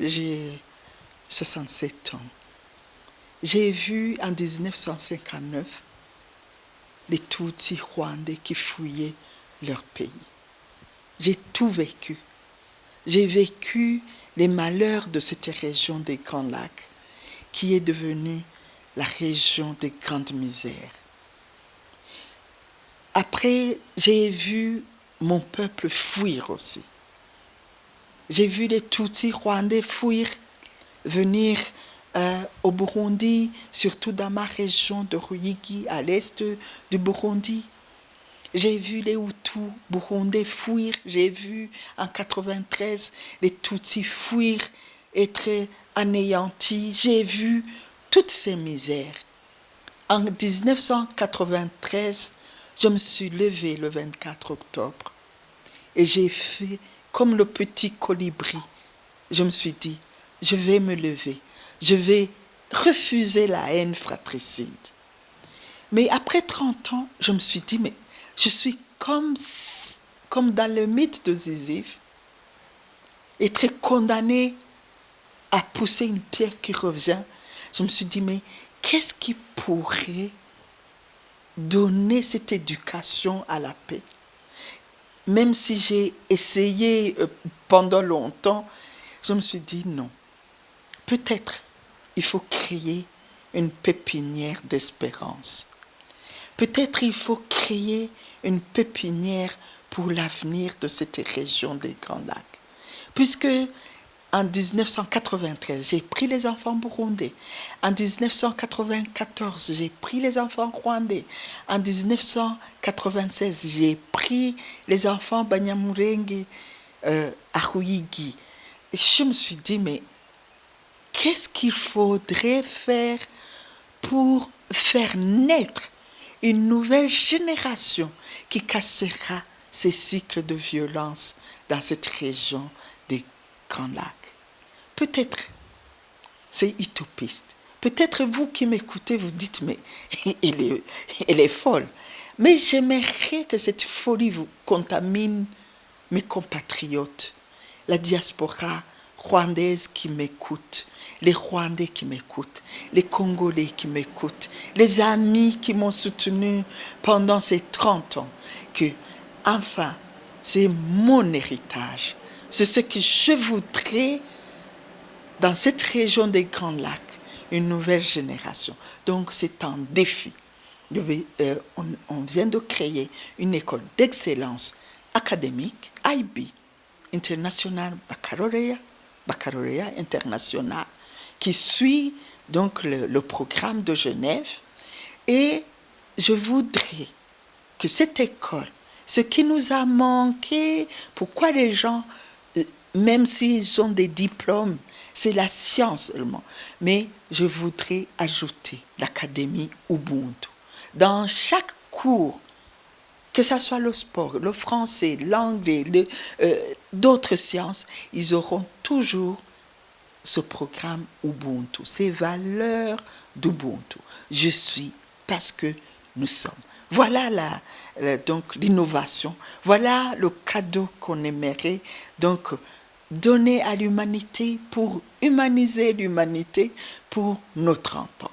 j'ai 67 ans. J'ai vu en 1959 les Tutsis rwandais qui fouillaient leur pays. J'ai tout vécu. J'ai vécu les malheurs de cette région des Grands Lacs qui est devenue la région des grandes misères. Après, j'ai vu mon peuple fuir aussi. J'ai vu les Tutsis rwandais fuir, venir au Burundi, surtout dans ma région de Ruyigi, à l'est du Burundi. J'ai vu les Hutus burundais fuir. J'ai vu en 93 les Tutsis fuir, être anéantis. J'ai vu toutes ces misères. En 1993, je me suis levée le 24 octobre et j'ai fait comme le petit colibri. Je me suis dit, je vais me lever, je vais refuser la haine fratricide. Mais après 30 ans, je me suis dit, mais je suis comme dans le mythe de Sisyphe, être condamné à pousser une pierre qui revient. Je me suis dit, mais qu'est-ce qui pourrait donner cette éducation à la paix? Même si j'ai essayé pendant longtemps, je me suis dit non. Peut-être il faut créer une pépinière d'espérance. Peut-être il faut créer une pépinière pour l'avenir de cette région des Grands Lacs. Puisque en 1993, j'ai pris les enfants burundais. En 1994, j'ai pris les enfants rwandais. En 1996, j'ai pris les enfants Banyamulenge à Ruyigi. Et je me suis dit, mais qu'est-ce qu'il faudrait faire pour faire naître une nouvelle génération qui cassera ces cycles de violence dans cette région des Grands Lacs? Peut-être c'est utopiste. Peut-être vous qui m'écoutez, vous dites, mais elle est folle. Mais j'aimerais que cette folie vous contamine mes compatriotes, la diaspora rwandaise qui m'écoute, les Rwandais qui m'écoutent, les Congolais qui m'écoutent, les amis qui m'ont soutenu pendant ces 30 ans, que, enfin, c'est mon héritage. C'est ce que je voudrais dans cette région des Grands Lacs, une nouvelle génération. Donc, c'est un défi. On vient de créer une école d'excellence académique, IB, International Baccalauréat international, qui suit donc le programme de Genève. Et je voudrais que cette école, ce qui nous a manqué, pourquoi les gens, même s'ils ont des diplômes, c'est la science seulement. Mais je voudrais ajouter l'Académie Ubuntu. Dans chaque cours, que ce soit le sport, le français, l'anglais, d'autres sciences, ils auront toujours ce programme Ubuntu, ces valeurs d'Ubuntu. Je suis parce que nous sommes. Voilà donc l'innovation. Voilà le cadeau qu'on aimerait donc donner à l'humanité pour humaniser l'humanité pour nos 30 ans.